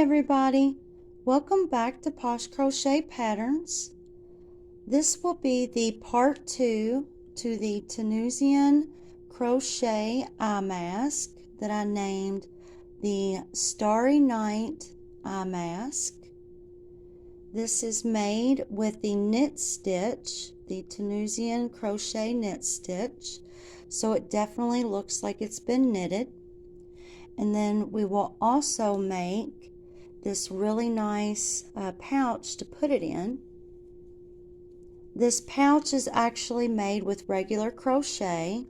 everybody, welcome back to Posh Crochet Patterns. This will be the part 2 to the Tunisian crochet eye mask that I named the Starry Night eye mask. This is made with the knit stitch, the Tunisian crochet knit stitch, so it definitely looks like it's been knitted. And then we will also make this really nice pouch to put it in. This pouch is actually made with regular crochet.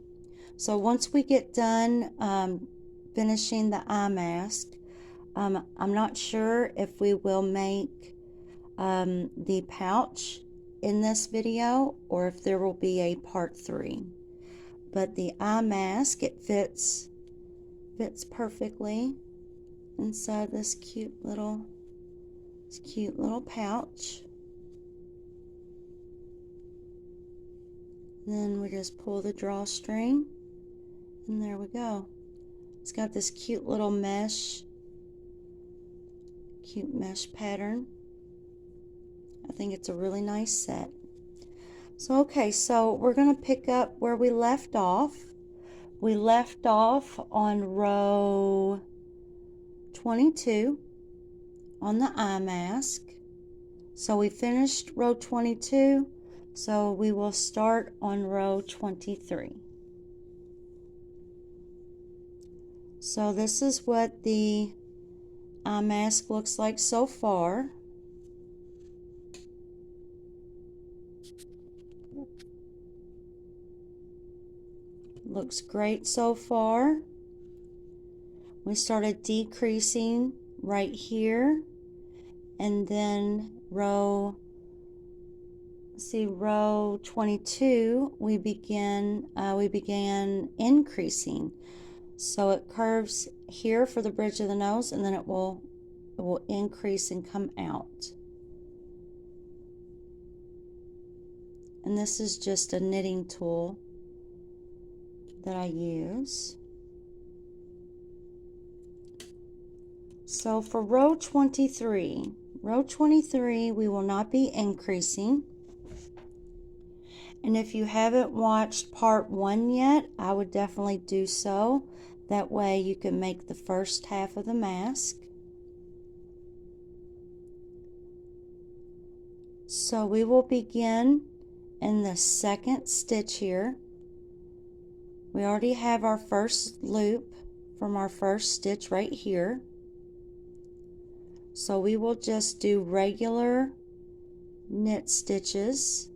So once we get done finishing the eye mask, I'm not sure if we will make the pouch in this video or if there will be a part 3. But the eye mask, it fits perfectly inside this cute little pouch. Then we just pull the drawstring and there we go. It's got this cute mesh pattern. I think it's a really nice set. So okay, so we're going to pick up where we left off. We left off on row 22 on the eye mask. So we finished row 22, so we will start on row 23. So this is what the eye mask looks like so far. Looks great so far. We started decreasing right here, and then row 22 we began increasing. So it curves here for the bridge of the nose, and then it will increase and come out. And this is just a knitting tool that I use. So for row 23 we will not be increasing. And if you haven't watched part 1 yet, I would definitely do so. That way you can make the first half of the mask. So we will begin in the second stitch here. We already have our first loop from our first stitch right here. So we will just do regular knit stitches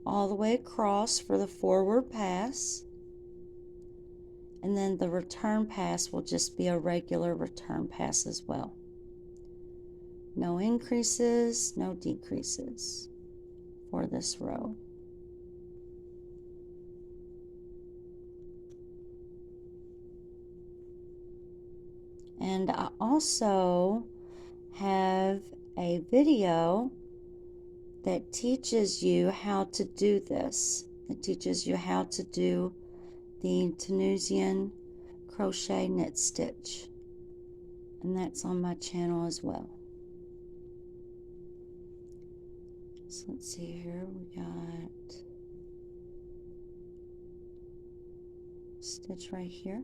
all the way across for the forward pass. And then the return pass will just be a regular return pass as well. No increases, no decreases for this row. And I also have a video that teaches you how to do this. It teaches you how to do the Tunisian crochet knit stitch. And that's on my channel as well. So let's see here, we got a stitch right here.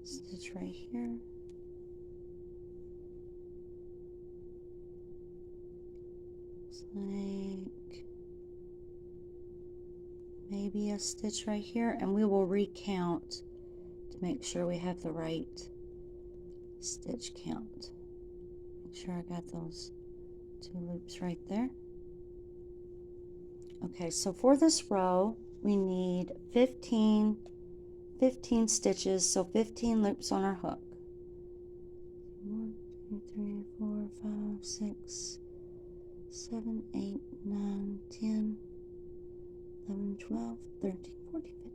Stitch right here. It's like maybe a stitch right here, and we will recount to make sure we have the right stitch count. Make sure I got those 2 loops right there. Okay, so for this row we need 15 stitches, so 15 loops on our hook. 1, 2, 3, 4, 5, 6, 7, 8, 9, 10, 11, 12, 13, 14, 15.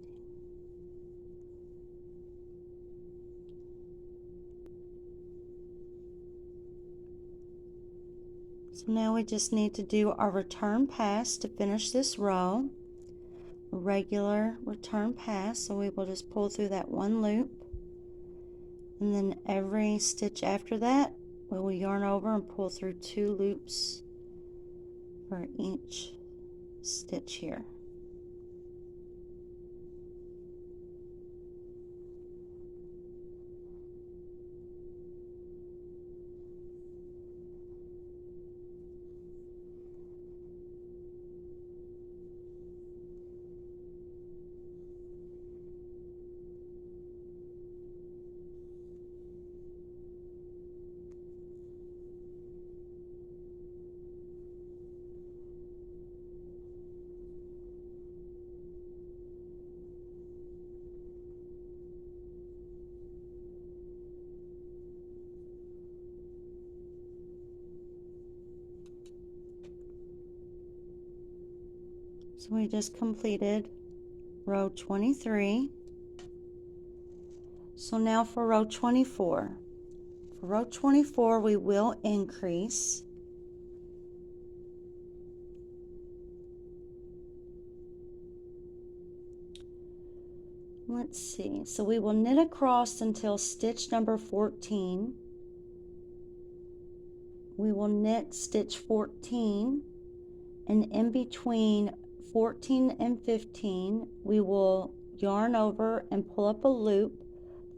So now we just need to do our return pass to finish this row. regular return pass, so we will just pull through that one loop, and then every stitch after that we will yarn over and pull through 2 loops for each stitch here. So we just completed row 23. So now for row 24. For row 24 we will increase. Let's see, so we will knit across until stitch number 14. We will knit stitch 14, and in between 14 and 15 we will yarn over and pull up a loop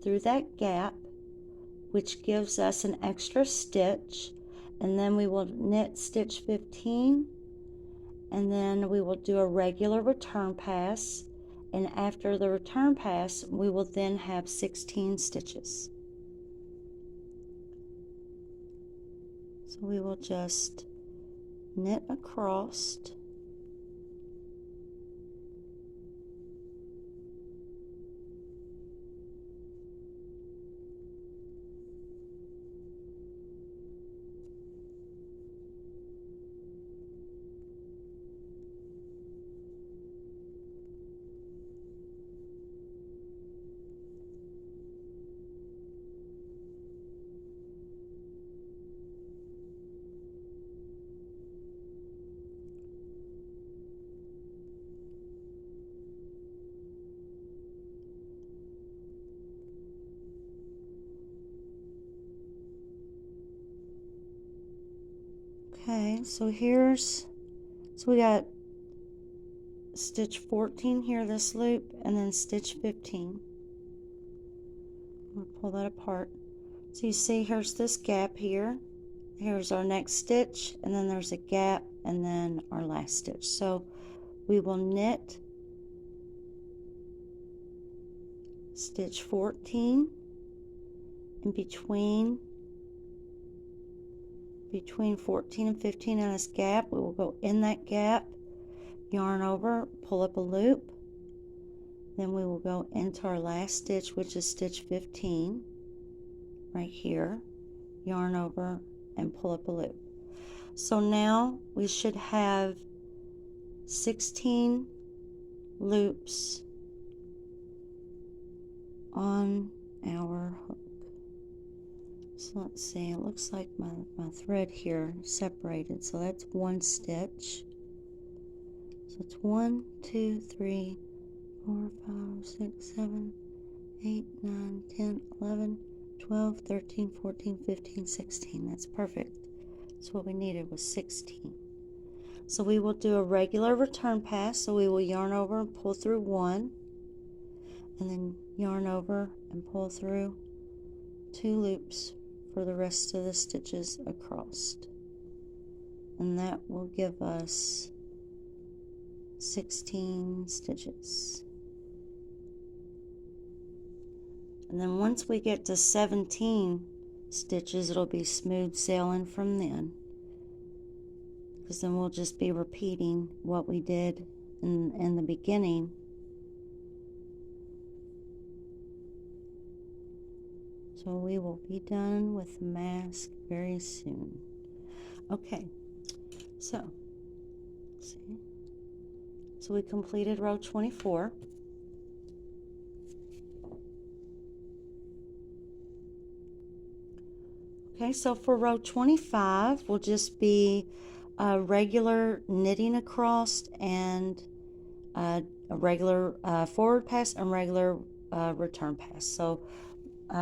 through that gap, which gives us an extra stitch, and then we will knit stitch 15, and then we will do a regular return pass, and after the return pass we will then have 16 stitches. So we will just knit across, okay, so we got stitch 14 here, this loop, and then stitch 15. We'll pull that apart. So you see here's this gap here, here's our next stitch, and then there's a gap, and then our last stitch. So we will knit stitch 14 in between 14 and 15 in this gap. We will go in that gap, yarn over, pull up a loop, then we will go into our last stitch, which is stitch 15 right here, yarn over and pull up a loop. So now we should have 16 loops on our hook. So let's see, it looks like my thread here separated, so that's one stitch. So it's 1, 2, 3, 4, 5, 6, 7, 8, 9, 10, 11, 12, 13, 14, 15, 16. That's perfect. That's what we needed, was 16. So we will do a regular return pass. So we will yarn over and pull through 1, and then yarn over and pull through 2 loops for the rest of the stitches across, and that will give us 16 stitches. And then once we get to 17 stitches, it'll be smooth sailing from then, because then we'll just be repeating what we did in the beginning. So we will be done with the mask very soon. Okay, so let's see. So we completed row 24. Okay, so for row 25, we'll just be regular knitting across and a regular forward pass and regular return pass. So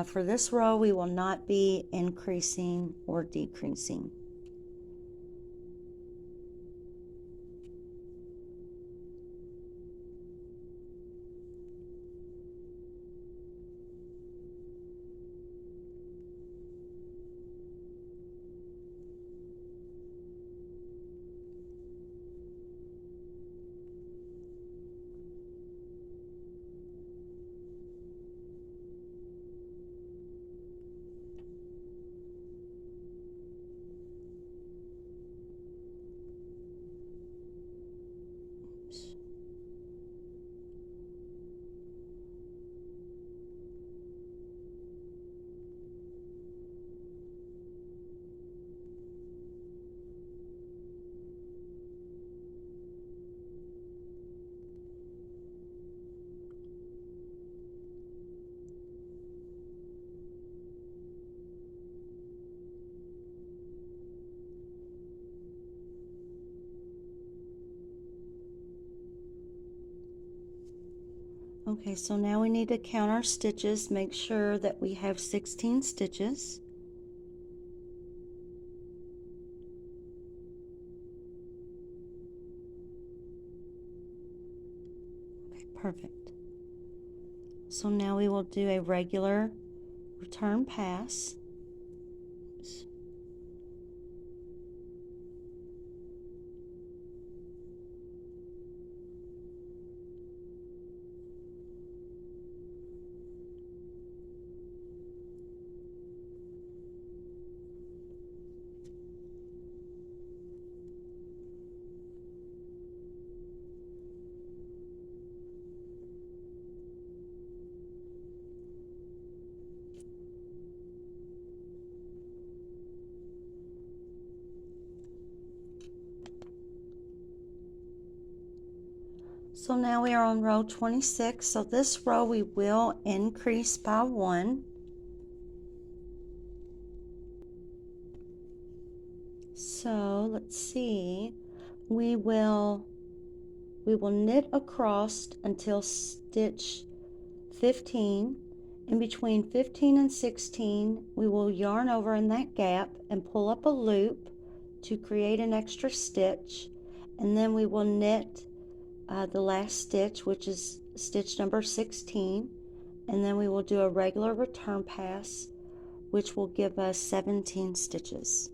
for this row, we will not be increasing or decreasing. Okay, so now we need to count our stitches, make sure that we have 16 stitches. Okay, perfect. So now we will do a regular return pass. So now we are on row 26. So this row we will increase by 1. So let's see. We will knit across until stitch 15. In between 15 and 16, we will yarn over in that gap and pull up a loop to create an extra stitch, and then we will knit the last stitch, which is stitch number 16, and then we will do a regular return pass, which will give us 17 stitches.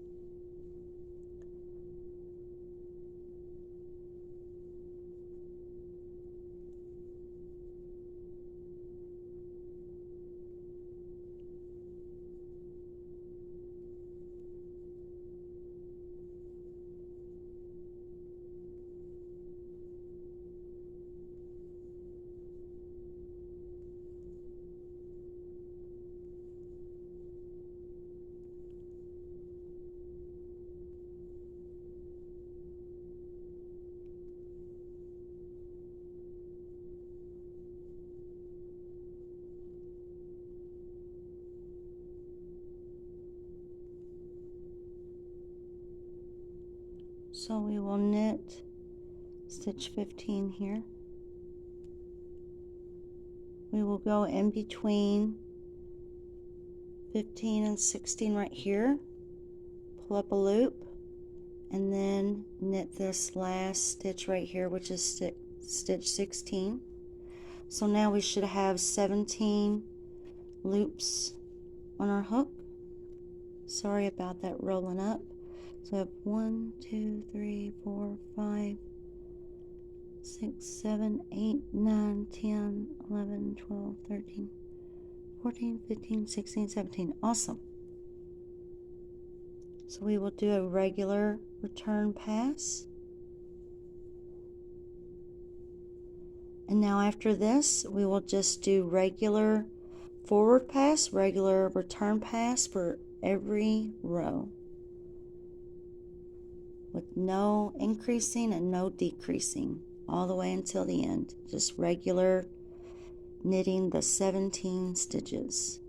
So we will knit stitch 15 here. We will go in between 15 and 16 right here, pull up a loop, and then knit this last stitch right here, which is stitch 16. So now we should have 17 loops on our hook. Sorry about that rolling up. So I have 1, 2, 3, 4, 5, 6, 7, 8, 9, 10, 11, 12, 13, 14, 15, 16, 17. Awesome. So we will do a regular return pass. And now after this, we will just do regular forward pass, regular return pass for every row, with no increasing and no decreasing all the way until the end. Just regular knitting the 17 stitches.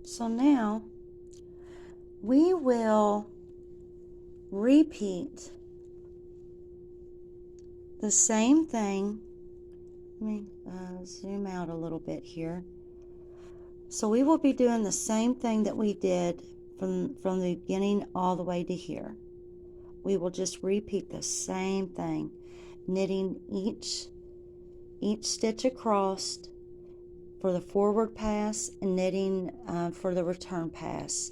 So now we will repeat the same thing. Let me zoom out a little bit here. So we will be doing the same thing that we did from the beginning all the way to here. We will just repeat the same thing, knitting each stitch across for the forward pass and knitting for the return pass.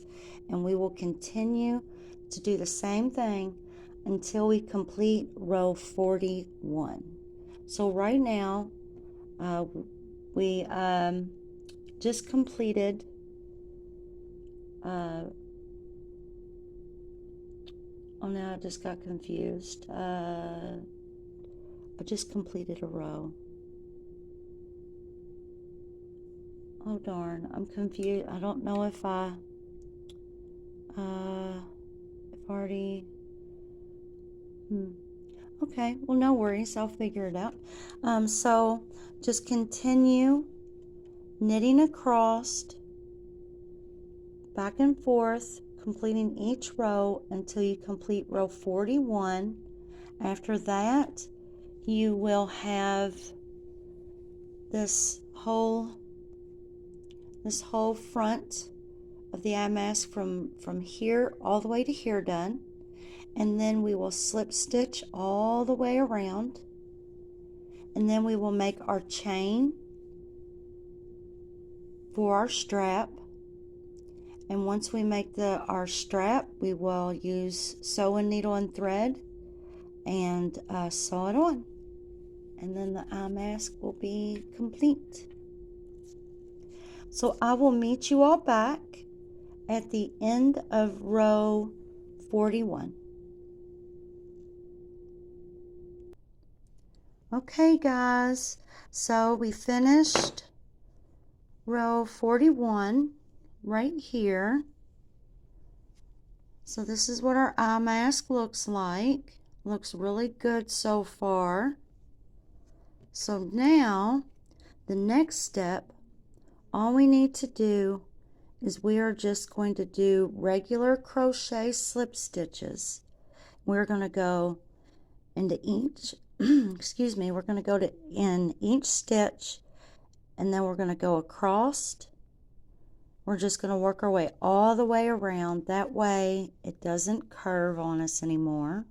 And we will continue to do the same thing until we complete row 41. So right now we just completed oh no, I just got confused. I just completed a row. Oh darn, I'm confused. I don't know if I already okay, well no worries, I'll figure it out. So just continue knitting across back and forth, completing each row until you complete row 41. After that, you will have this whole front of the EyeMask from here all the way to here done, and then we will slip stitch all the way around, and then we will make our chain for our strap. And once we make our strap, we will use sewing needle and thread and sew it on, and then the EyeMask will be complete. So I will meet you all back at the end of row 41. Okay guys, so we finished row 41 right here. So this is what our EyeMask looks like. Looks really good so far. So now the next step, all we need to do is we are just going to do regular crochet slip stitches. We're going to go into each excuse me, we're going to go in each stitch, and then we're going to go across. We're just going to work our way all the way around. That way it doesn't curve on us anymore.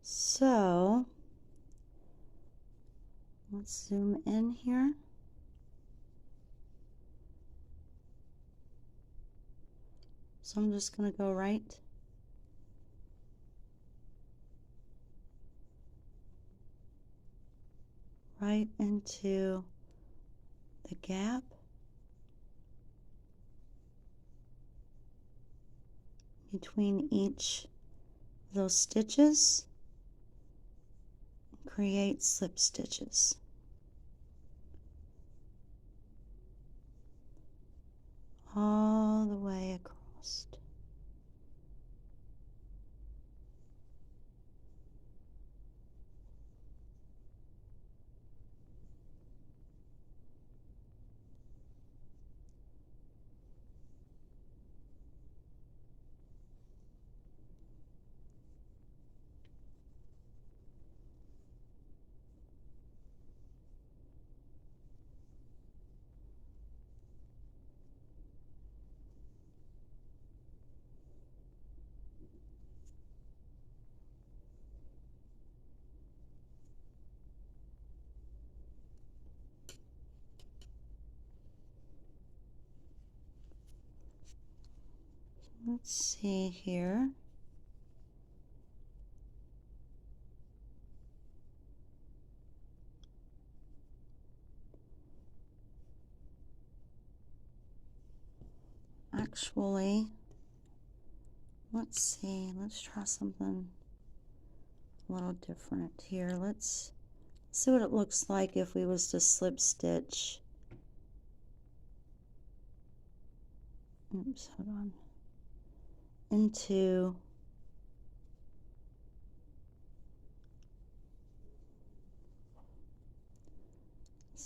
So let's zoom in here. So I'm just going to go right into the gap between each of those stitches, and create slip stitches all the way across. Let's see here. Actually, let's see. Let's try something a little different here. Let's see what it looks like if we was to slip stitch. Oops, hold on. Into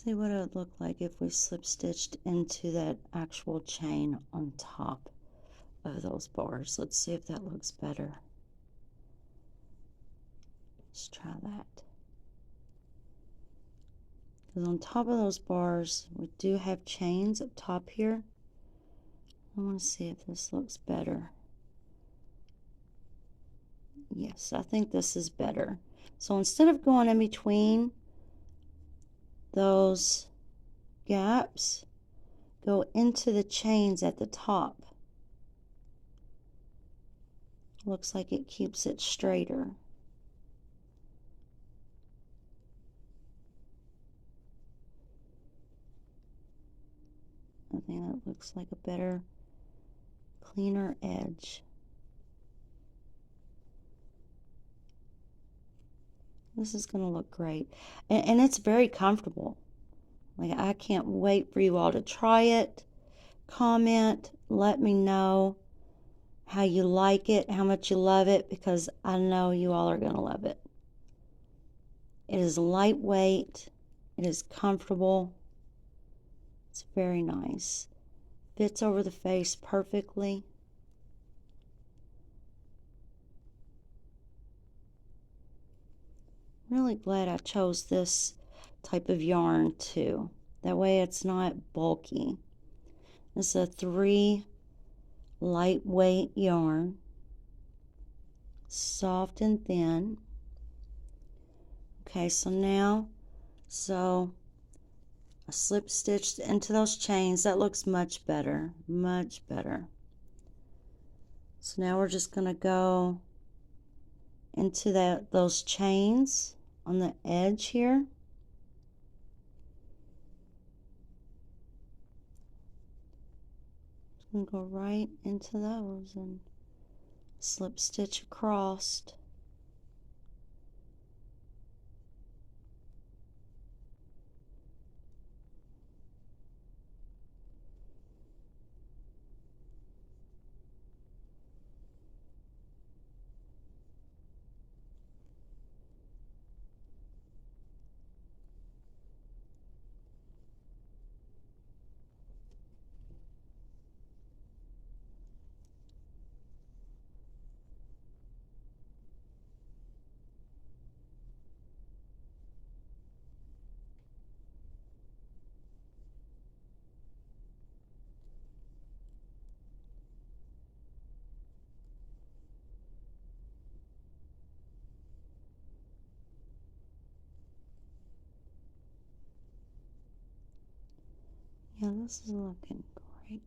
See what it would look like if we slip stitched into that actual chain on top of those bars. Let's see if that looks better. Let's try that. Because on top of those bars, we do have chains up top here. I want to see if this looks better. Yes, I think this is better. So instead of going in between those gaps, go into the chains at the top. Looks like it keeps it straighter. I think that looks like a better, cleaner edge. This is going to look great. And it's very comfortable. Like, I can't wait for you all to try it. Comment. Let me know how you like it, how much you love it, because I know you all are going to love it. It is lightweight. It is comfortable. It's very nice. Fits over the face perfectly. Really glad I chose this type of yarn too. That way it's not bulky. This is a 3 lightweight yarn. Soft and thin. Okay, so now, I slip stitched into those chains. That looks much better, much better. So now we're just going to go into those chains on the edge here. Just going to go right into those and slip stitch across. Yeah, this is looking great.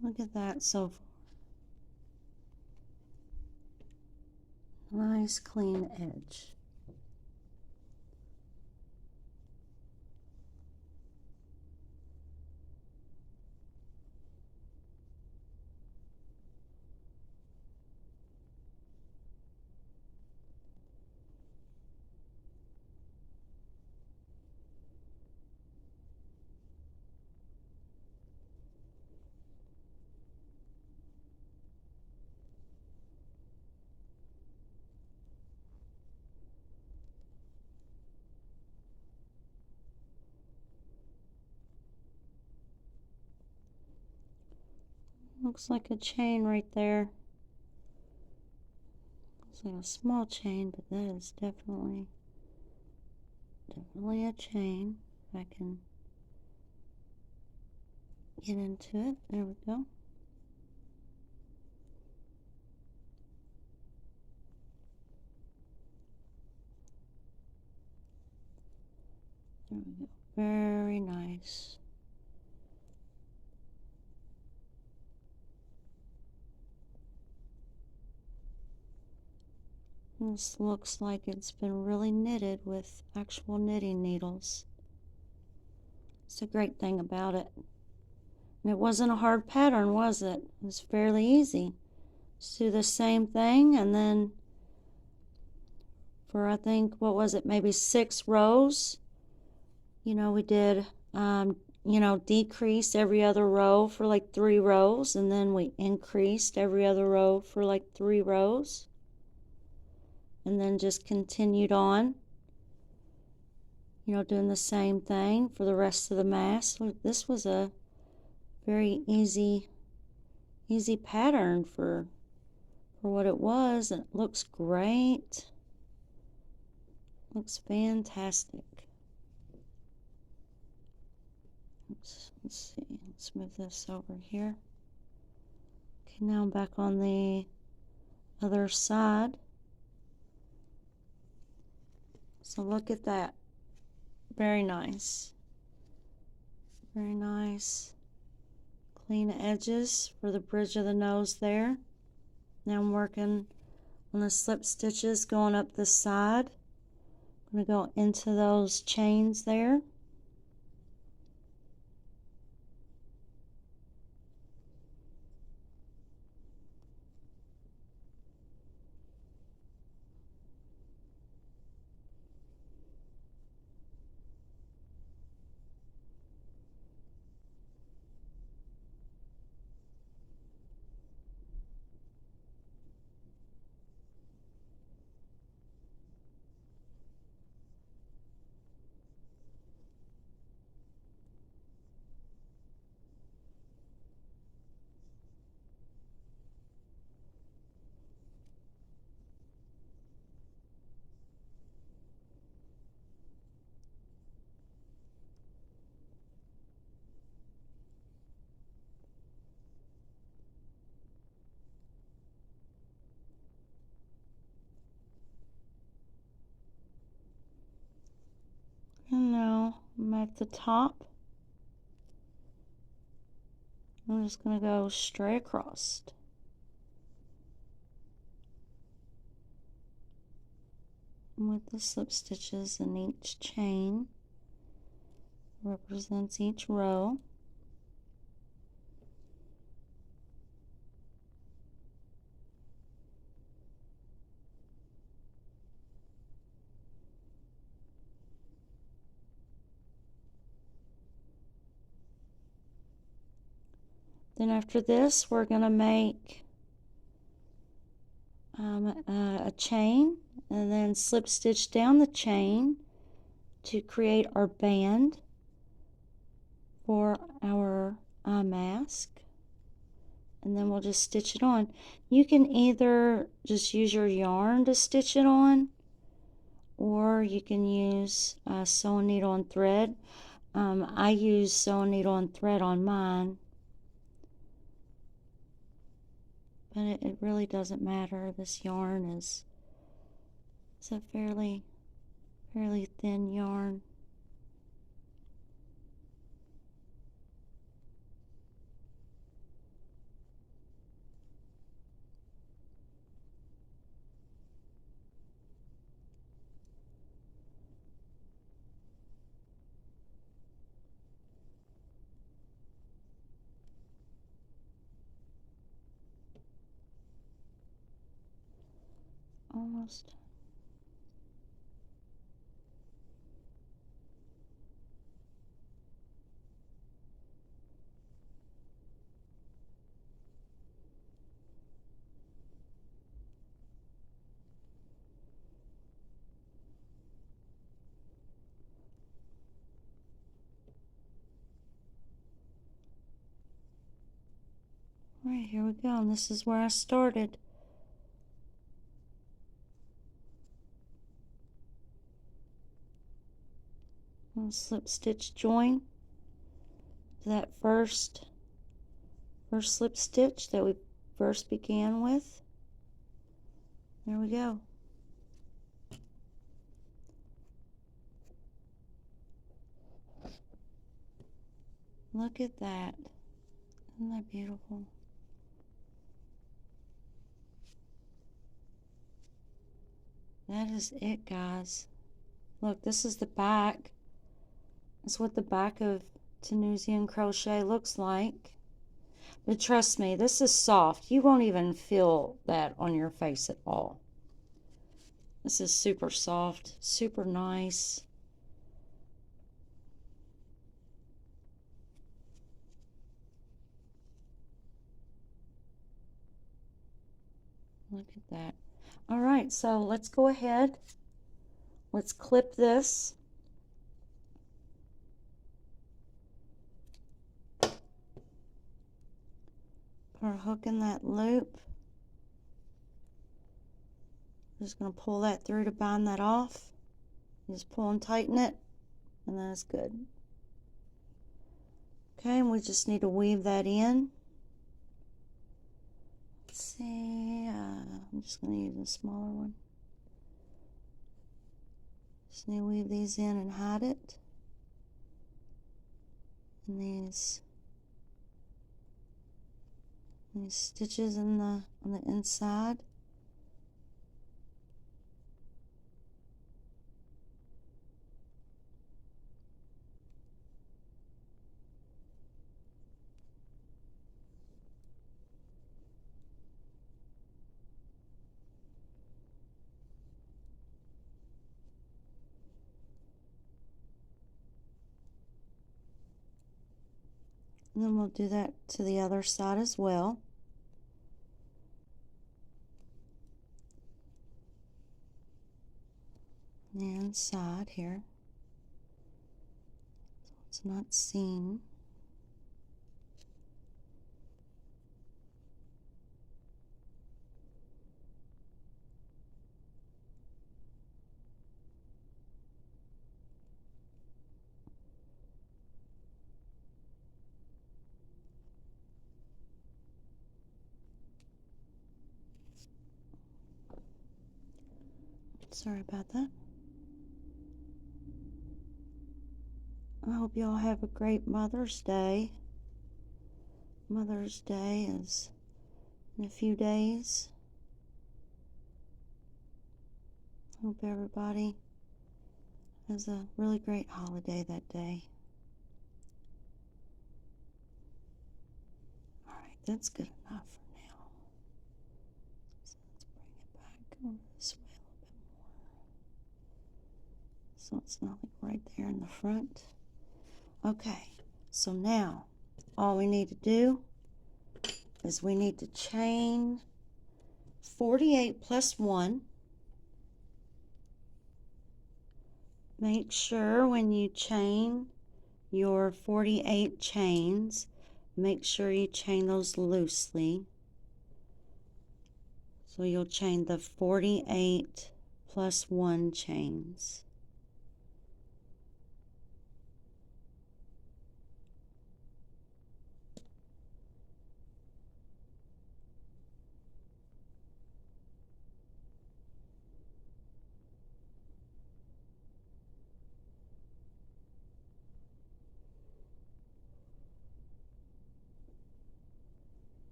Look at that so far. Nice clean edge. Looks like a chain right there. Looks like a small chain, but that is definitely a chain. If I can get into it. There we go. There we go. Very nice. This looks like it's been really knitted with actual knitting needles. It's a great thing about it. And it wasn't a hard pattern, was it? It was fairly easy. Just do the same thing and then for I think, what was it, maybe 6 rows. You know, we did, you know, decrease every other row for like 3 rows, and then we increased every other row for like 3 rows, and then just continued on, you know, doing the same thing for the rest of the mask. This was a very easy pattern for what it was. It looks great. Looks fantastic. Oops, let's see. Let's move this over here. Okay, now I'm back on the other side. So look at that. Very nice. Very nice. Clean edges for the bridge of the nose there. Now I'm working on the slip stitches going up the side. I'm going to go into those chains there. And now I'm at the top. I'm just going to go straight across with the slip stitches in each chain. Represents each row. Then after this, we're going to make a chain and then slip stitch down the chain to create our band for our eye mask. And then we'll just stitch it on. You can either just use your yarn to stitch it on, or you can use sewing needle and thread. I use sewing needle and thread on mine, but it really doesn't matter. This yarn is a fairly thin yarn. Almost. All right, here we go. And this is where I started. I'll slip stitch join to that first slip stitch that we first began with. There we go. Look at that. Isn't that beautiful? That is it, guys. Look, this is the back. That's what the back of Tunisian crochet looks like. But trust me, this is soft. You won't even feel that on your face at all. This is super soft, super nice. Look at that. All right, so let's go ahead. Let's clip this. Put our hook in that loop. Just going to pull that through to bind that off. Just pull and tighten it, and then it's good. Okay, and we just need to weave that in. Let's see, I'm just going to use a smaller one. Just need to weave these in and hide it. And these stitches in on the inside. And then we'll do that to the other side as well. The inside here, so it's not seen. Sorry about that. I hope you all have a great Mother's Day. Mother's Day is in a few days. Hope everybody has a really great holiday that day. Alright, that's good enough for now. So let's bring it back over this way a little bit more. So it's not like right there in the front. Okay, so now all we need to do is we need to chain 48 plus 1. Make sure when you chain your 48 chains, make sure you chain those loosely. So you'll chain the 48 plus 1 chains.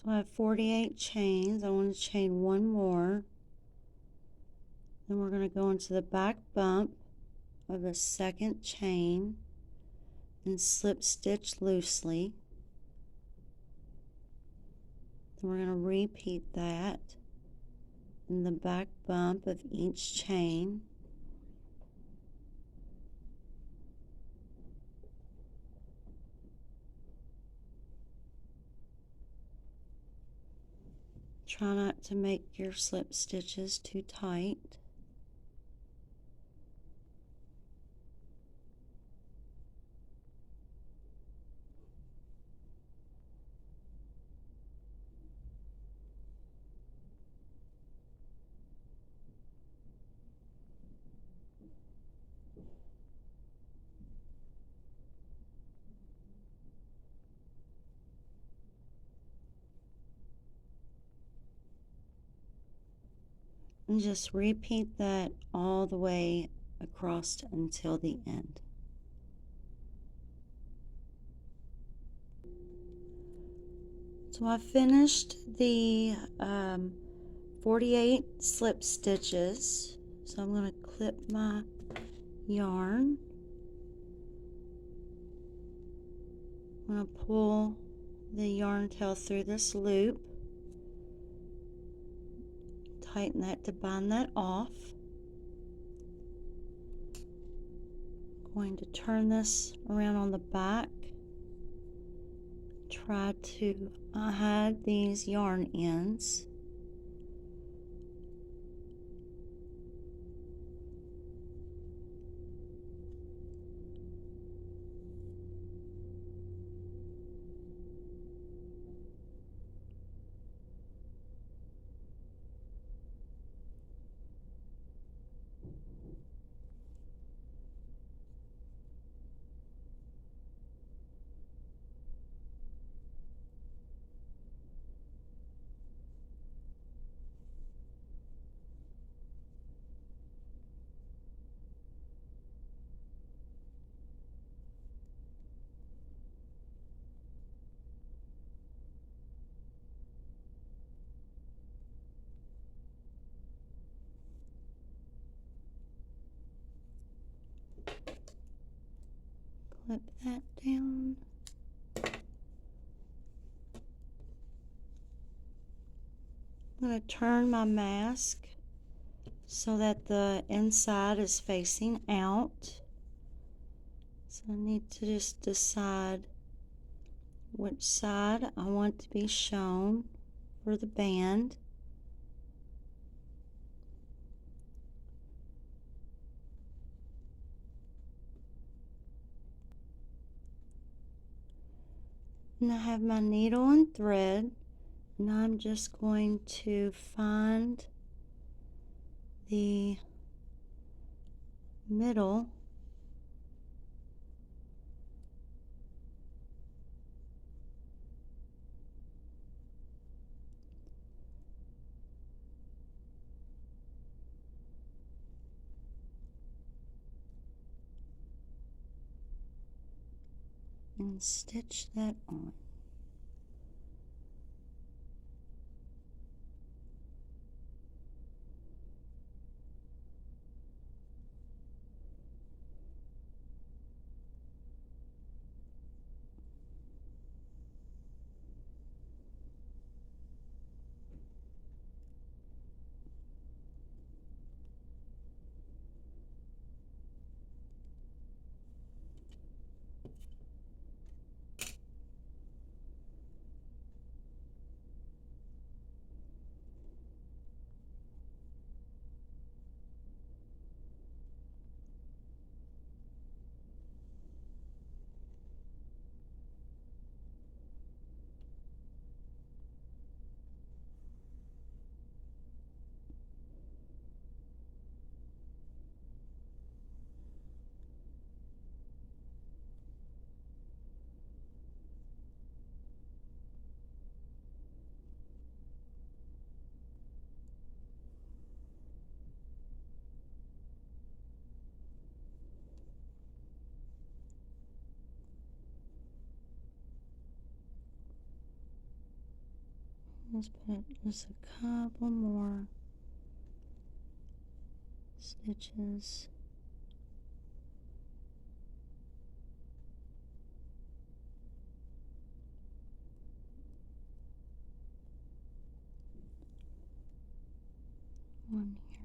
So I have 48 chains. I want to chain one more. Then we're going to go into the back bump of the second chain and slip stitch loosely. Then we're going to repeat that in the back bump of each chain. Try not to make your slip stitches too tight. And just repeat that all the way across until the end. So I finished the 48 slip stitches. So I'm going to clip my yarn. I'm going to pull the yarn tail through this loop. Tighten that to bind that off. Going to turn this around on the back. Try to hide these yarn ends. Clip that down. I'm going to turn my mask so that the inside is facing out. So I need to just decide which side I want to be shown for the band. And I have my needle and thread, and I'm just going to find the middle and stitch that on. Let's put just a couple more stitches. One here.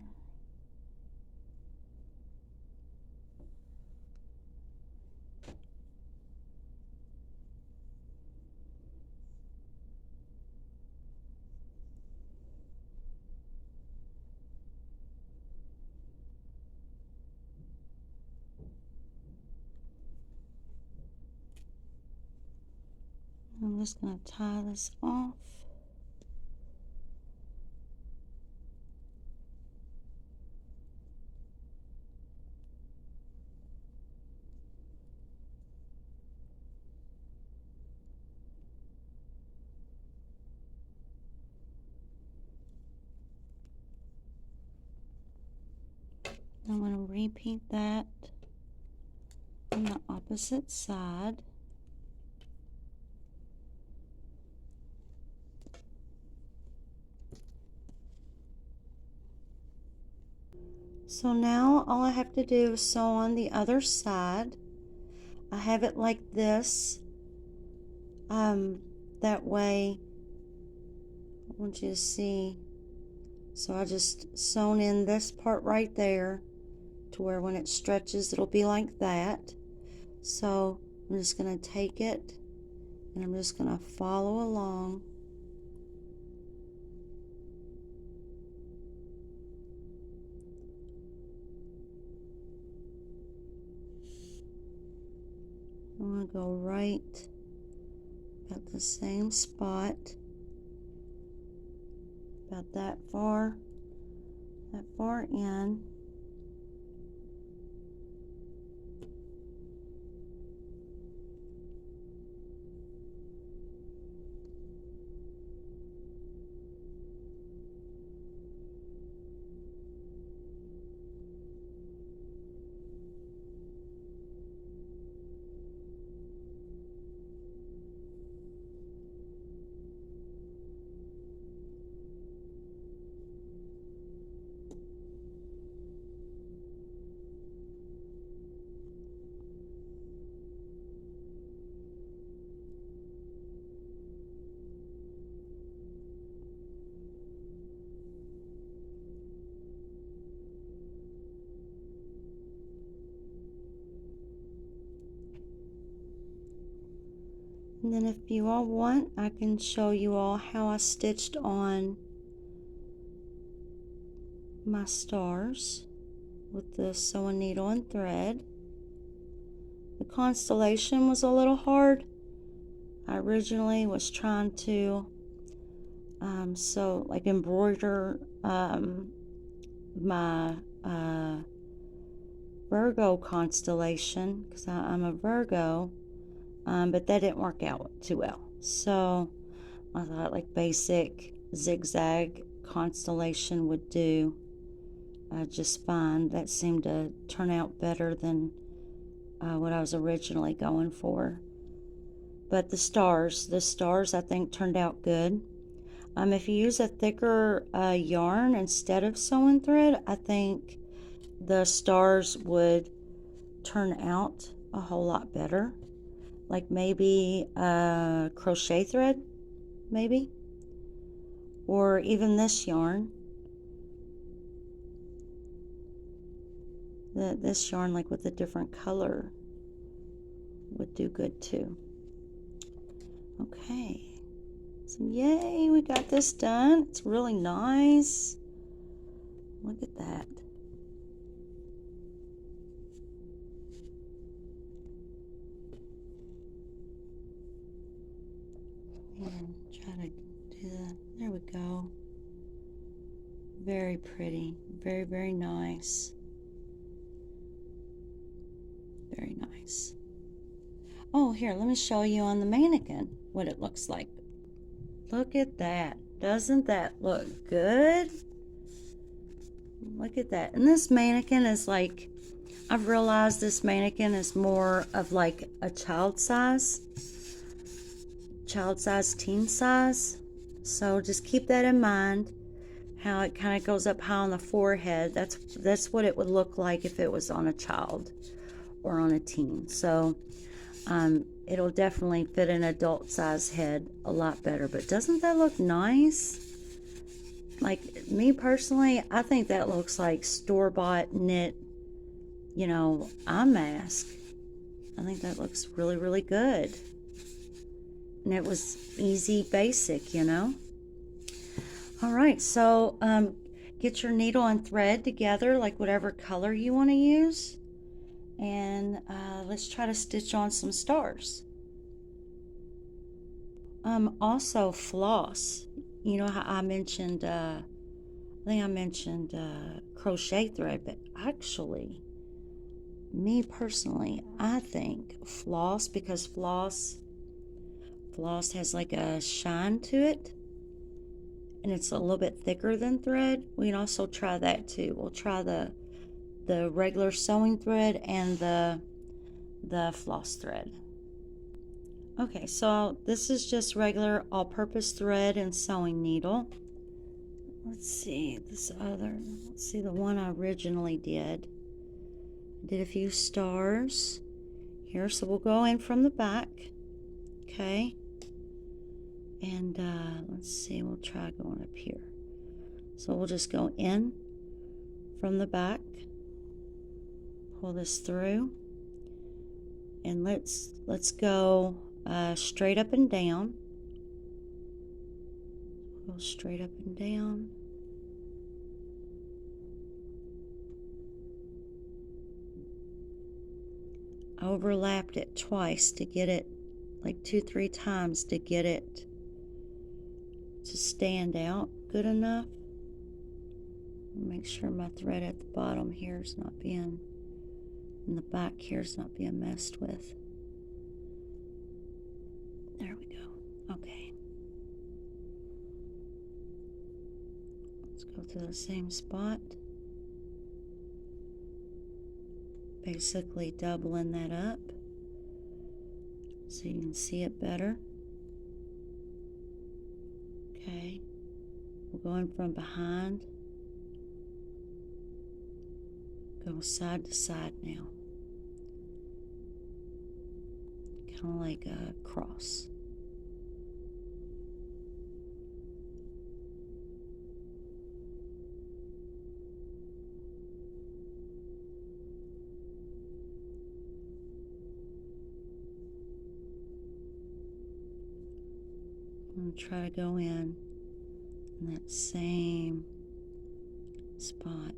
I'm just going to tie this off. repeat that on the opposite side. So now all I have to do is sew on the other side. I have it like this. That way, I want you to see. So I just sewn in this part right there to where when it stretches, it'll be like that. So I'm just going to take it and I'm just going to follow along. I'm going to go right at the same spot, about that far in. And then if you all want, I can show you all how I stitched on my stars with the sewing needle and thread. The constellation was a little hard. I originally was trying to embroider my Virgo constellation, because I'm a Virgo. But that didn't work out too well. So I thought like basic zigzag constellation would do just fine. That seemed to turn out better than what I was originally going for. But the stars I think turned out good. If you use a thicker yarn instead of sewing thread, I think the stars would turn out a whole lot better. Like maybe crochet thread, maybe, or even this yarn. This yarn, like with a different color, would do good too. Okay, so yay, we got this done. It's really nice. Look at that. And try to do that. There we go. Very pretty. Very, very nice. Very nice. Oh, here, let me show you on the mannequin what it looks like. Look at that. Doesn't that look good? Look at that. And this mannequin is like, I've realized this mannequin is more of like a child size, teen size. So just keep that in mind, how it kind of goes up high on the forehead. That's what it would look like if it was on a child or on a teen. So it'll definitely fit an adult size head a lot better. But doesn't that look nice? Like, me personally, I think that looks like store-bought knit, EyeMask. I think that looks really, really good. And it was easy, basic, All right, so get your needle and thread together, like whatever color you want to use. And let's try to stitch on some stars. Also floss. You know how I mentioned, I think I mentioned crochet thread, but actually, me personally, I think floss, because floss has like a shine to it, and it's a little bit thicker than thread. We can also try that too. We'll try the the regular sewing thread and the floss thread. Okay, so this is just regular all-purpose thread and sewing needle. Let's see let's see the one I originally did. I did a few stars here, so we'll go in from the back. Okay, and let's see, we'll try going up here. So we'll just go in from the back, pull this through, and let's go straight up and down. Go straight up and down. I overlapped it twice to get it, like 2-3 times to get it to stand out good enough. Make sure my thread at the bottom here is not being, in the back here is not being messed with. There we go. Okay. Let's go to the same spot. Basically doubling that up so you can see it better. Okay. We're going from behind. Go side to side now. Kind of like a cross. I'm going to try to go in that same spot.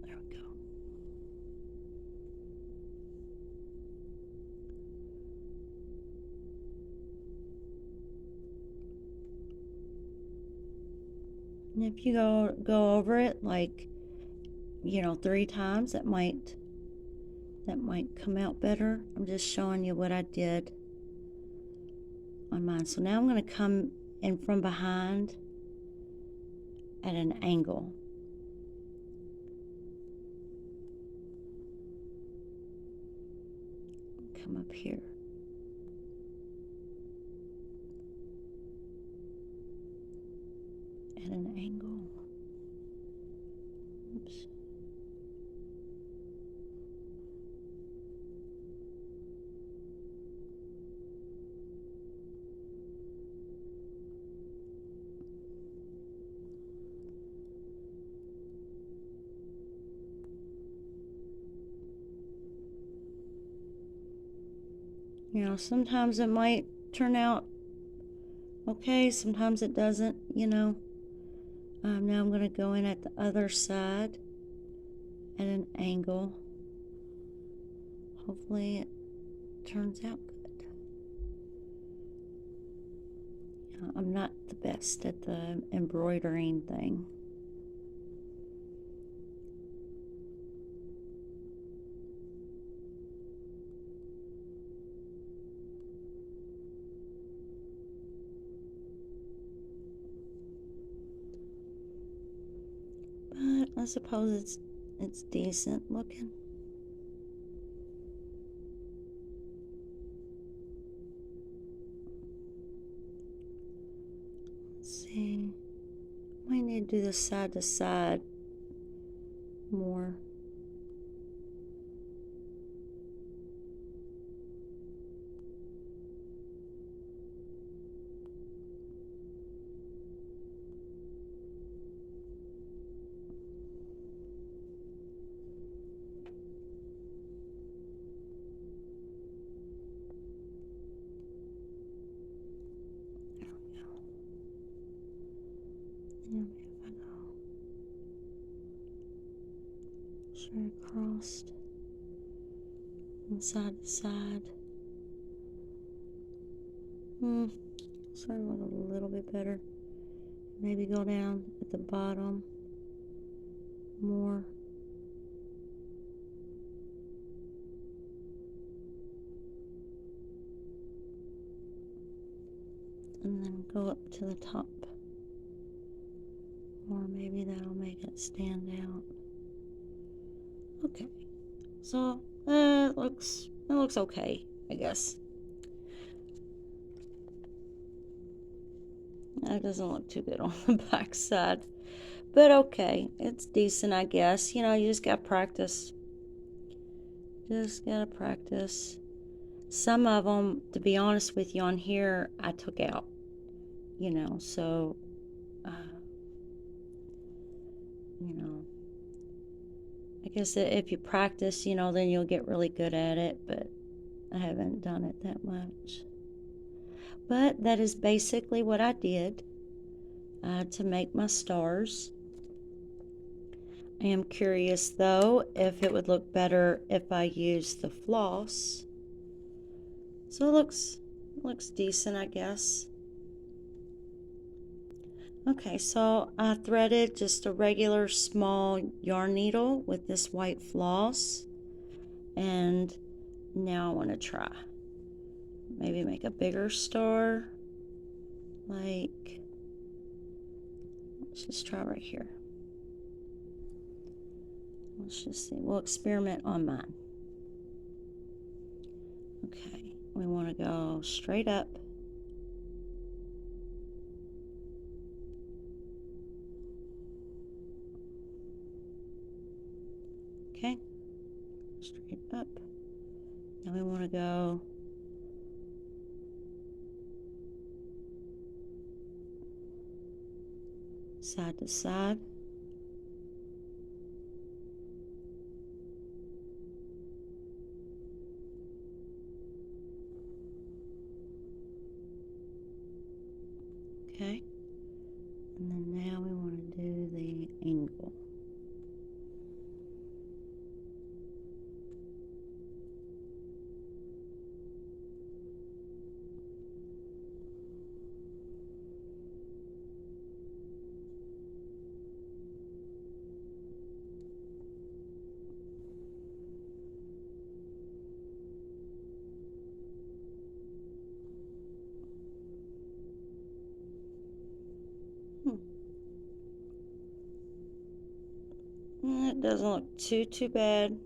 There we go. And if you go over it, like, 3 times, that might come out better. I'm just showing you what I did on mine. So now I'm going to come in from behind at an angle. Come up here. At an angle. Oops. Sometimes it might turn out okay, sometimes it doesn't, Now I'm going to go in at the other side at an angle. Hopefully it turns out good. I'm not the best at the embroidering thing. But I suppose it's decent looking. Let's see. Might need to do this side to side more. Straight across from side to side. Starting to look a little bit better. Maybe go down at the bottom more. And then go up to the top Or maybe that'll make it stand out. Okay, so it looks okay, I guess. That doesn't look too good on the back side, but okay, it's decent, I guess. You know, you just gotta practice. Just gotta practice. Some of them, to be honest with you, on here I took out. You know, so you know, I guess if you practice, you know, then you'll get really good at it, but I haven't done it that much. But that is basically what I did to make my stars. I am curious though if it would look better if I use the floss. So it looks decent, I guess. Okay, so I threaded just a regular small yarn needle with this white floss, and now I want to try maybe make a bigger star, like, let's just try right here. Let's just see, we'll experiment on mine. Okay, we want to go straight up. Okay, straight up. Now we want to go side to side. Okay, and then now we want to do the angle. It doesn't look too bad.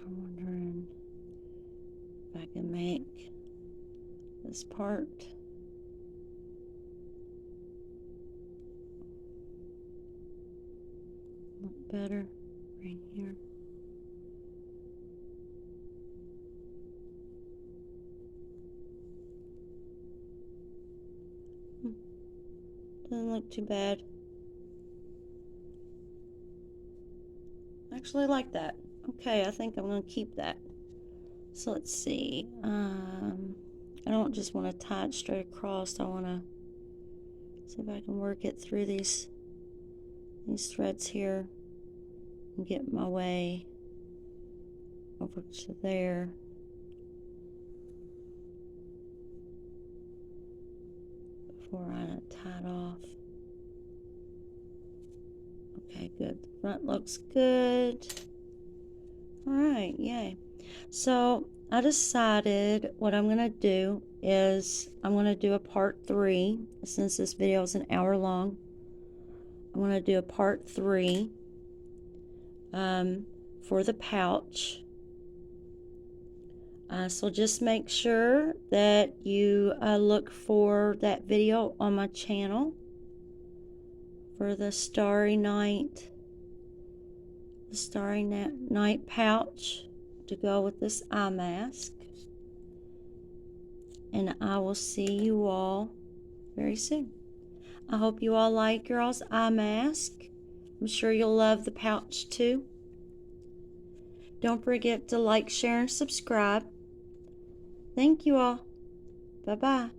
I'm wondering if I can make this part look better right here. Doesn't look too bad. I actually like that. Okay, I think I'm going to keep that. So let's see. I don't just want to tie it straight across. I want to see if I can work it through these threads here and get my way over to there. Before I tie it off. Okay, good. The front looks good. Alright, yay. So I decided what I'm going to do is I'm going to do a part 3. Since this video is an hour long, I'm going to do a part 3 for the pouch. So just make sure that you look for that video on my channel for the Starry Night pouch to go with this eye mask. And I will see you all very soon. I hope you all like girls' eye mask. I'm sure you'll love the pouch too. Don't forget to like, share, and subscribe. Thank you all. Bye-bye.